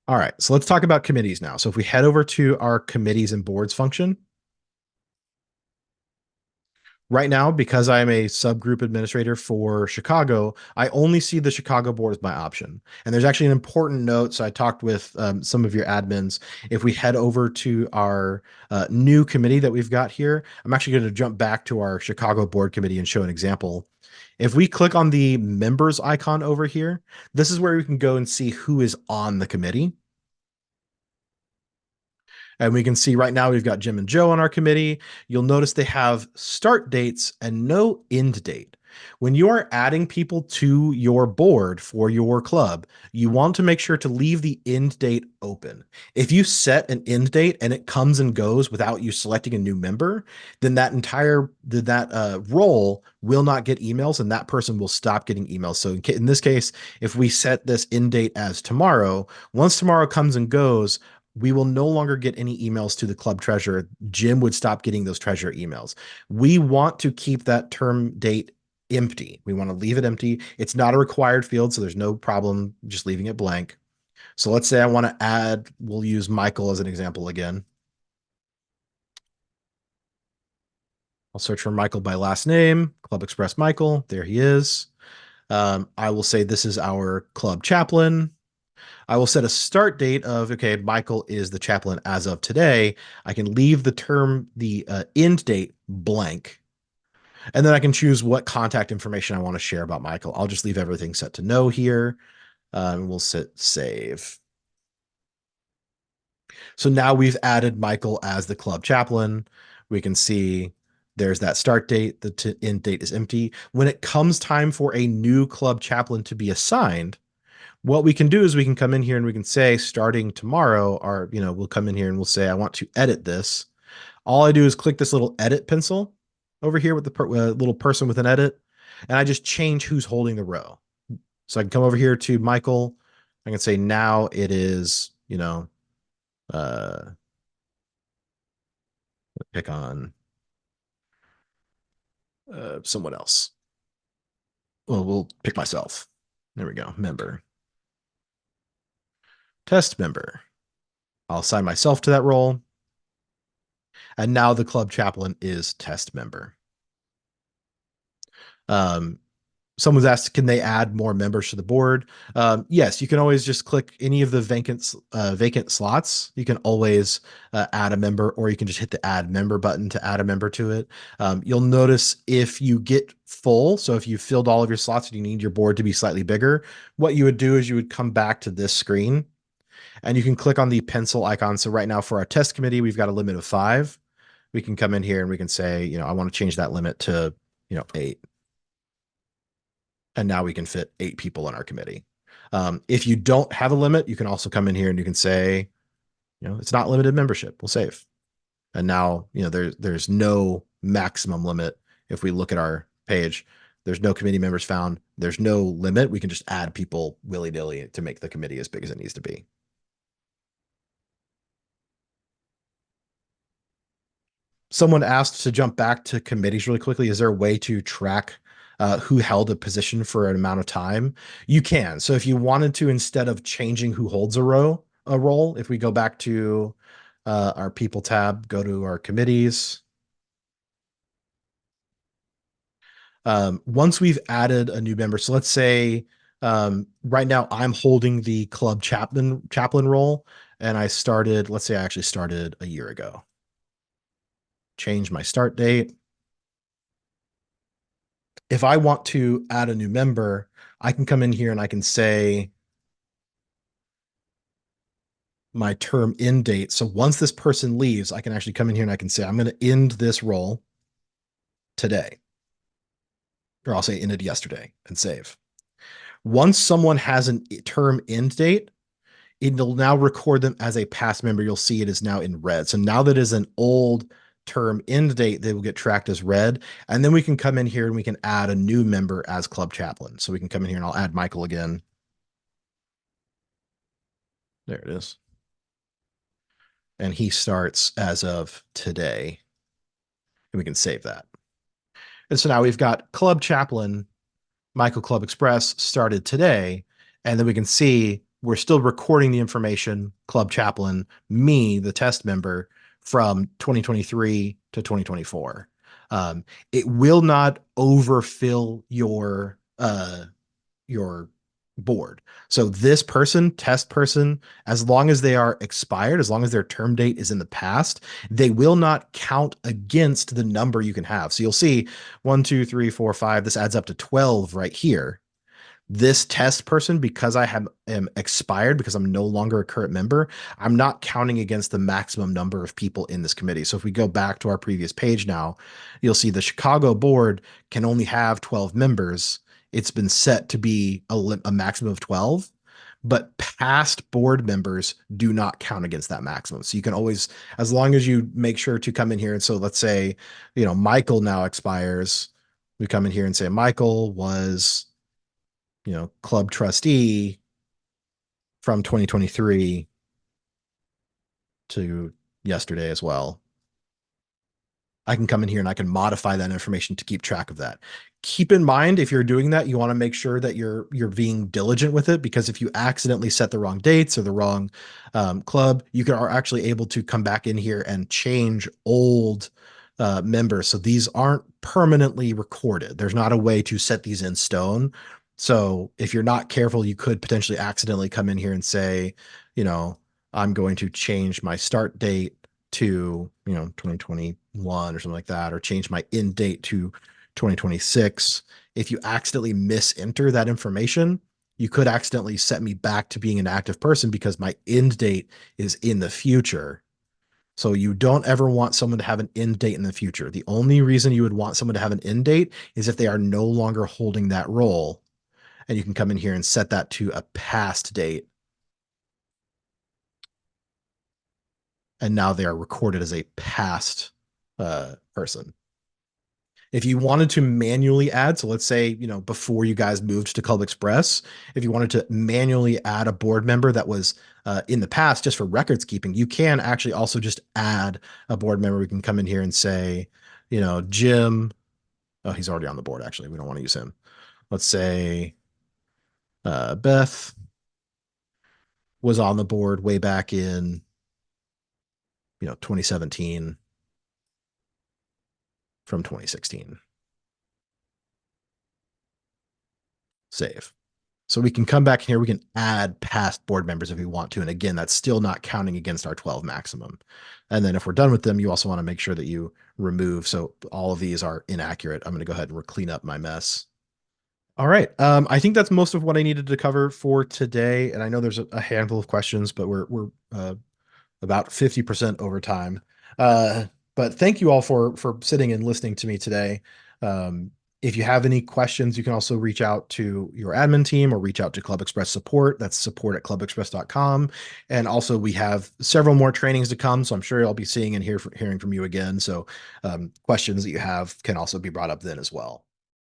All right, so let's talk about committees now. So if we head over to our committees and boards function, right now, because I am a subgroup administrator for Chicago, I only see the Chicago board as my option. And there's actually an important note. So I talked with some of your admins. If we head over to our new committee that we've got here, I'm actually going to jump back to our Chicago board committee and show an example. If we click on the members icon over here, this is where we can go and see who is on the committee. And we can see right now we've got Jim and Joe on our committee. You'll notice they have start dates and no end date. When you are adding people to your board for your club, you want to make sure to leave the end date open. If you set an end date and it comes and goes without you selecting a new member, then that role will not get emails and that person will stop getting emails. So in this case, if we set this end date as tomorrow, once tomorrow comes and goes, we will no longer get any emails to the club treasurer. Jim would stop getting those treasurer emails. We want to keep that term date empty. We want to leave it empty. It's not a required field, so there's no problem just leaving it blank. So let's say I want to add, we'll use Michael as an example again. I'll search for Michael by last name, Club Express Michael. There he is. I will say this is our club chaplain. I will set a start date of, okay, Michael is the chaplain as of today. I can leave the end date blank. And then I can choose what contact information I want to share about Michael. I'll just leave everything set to no here. And we'll set save. So now we've added Michael as the club chaplain. We can see there's that start date. The end date is empty. When it comes time for a new club chaplain to be assigned, what we can do is we can come in here and we can say starting tomorrow, or we'll come in here and we'll say I want to edit this. All I do is click this little edit pencil over here with the little person with an edit, and I just change who's holding the row. So I can come over here to Michael. I can say now it is, uh, pick on someone else. Well, we'll pick myself. There we go. Member. Test member. I'll assign myself to that role. And now the club chaplain is test member. Um, Someone's asked, can they add more members to the board? Yes, you can always just click any of the vacant slots. You can always add a member, or you can just hit the add member button to add a member to it. You'll notice if you get full, so if you filled all of your slots and you need your board to be slightly bigger, what you would do is you would come back to this screen and you can click on the pencil icon. So right now for our test committee, we've got a limit of 5. We can come in here and we can say, I want to change that limit to, 8. And now we can fit 8 people on our committee. If you don't have a limit, you can also come in here and you can say, it's not limited membership. We'll save. And now, there's no maximum limit. If we look at our page, there's no committee members found. There's no limit. We can just add people willy-nilly to make the committee as big as it needs to be. Someone asked to jump back to committees really quickly. Is there a way to track who held a position for an amount of time? You can. So if you wanted to, instead of changing who holds a role, if we go back to our people tab, go to our committees. Once we've added a new member, so let's say right now I'm holding the club chaplain role, and let's say I actually started a year ago. Change my start date. If I want to add a new member, I can come in here and I can say my term end date. So once this person leaves, I can actually come in here and I can say, I'm going to end this role today. Or I'll say ended yesterday and save. Once someone has a term end date, it'll now record them as a past member. You'll see it is now in red. So now that is an old term end date, they will get tracked as red. And then we can come in here and we can add a new member as club chaplain. So we can come in here and I'll add Michael again. There it is. And he starts as of today. And we can save that. And so now we've got club chaplain, Michael Club Express started today. And then we can see we're still recording the information, club chaplain, me, the test member, from 2023 to 2024. It will not overfill your board. So this person, test person, as long as they are expired, as long as their term date is in the past, they will not count against the number you can have. So you'll see 1, 2, 3, 4, 5. This adds up to 12 right here. This test person, because am expired, because I'm no longer a current member, I'm not counting against the maximum number of people in this committee. So if we go back to our previous page now, you'll see the Chicago board can only have 12 members. It's been set to be a maximum of 12, but past board members do not count against that maximum. So you can always, as long as you make sure to come in here. And so let's say, Michael now expires. We come in here and say Michael was club trustee from 2023 to yesterday as well. I can come in here and I can modify that information to keep track of that. Keep in mind, if you're doing that, you want to make sure that you're being diligent with it, because if you accidentally set the wrong dates or the wrong club, you are actually able to come back in here and change old members. So these aren't permanently recorded. There's not a way to set these in stone. So if you're not careful, you could potentially accidentally come in here and say, I'm going to change my start date to 2021 or something like that, or change my end date to 2026. If you accidentally misenter that information, you could accidentally set me back to being an active person because my end date is in the future. So you don't ever want someone to have an end date in the future. The only reason you would want someone to have an end date is if they are no longer holding that role. And you can come in here and set that to a past date. And now they are recorded as a past person. If you wanted to manually add, so let's say, before you guys moved to Club Express, if you wanted to manually add a board member that was in the past just for records keeping, you can actually also just add a board member. We can come in here and say, Jim. Oh, he's already on the board. Actually, we don't want to use him. Let's say Beth was on the board way back in 2017 from 2016. Save. So we can come back here. We can add past board members if we want to. And again, that's still not counting against our 12 maximum. And then if we're done with them, you also want to make sure that you remove. So all of these are inaccurate. I'm going to go ahead and clean up my mess. All right. I think that's most of what I needed to cover for today. And I know there's a handful of questions, but we're about 50% over time. But thank you all for sitting and listening to me today. If you have any questions, you can also reach out to your admin team or reach out to Club Express support. That's support@clubexpress.com. And also we have several more trainings to come. So I'm sure I'll be seeing and hearing from you again. So questions that you have can also be brought up then as well.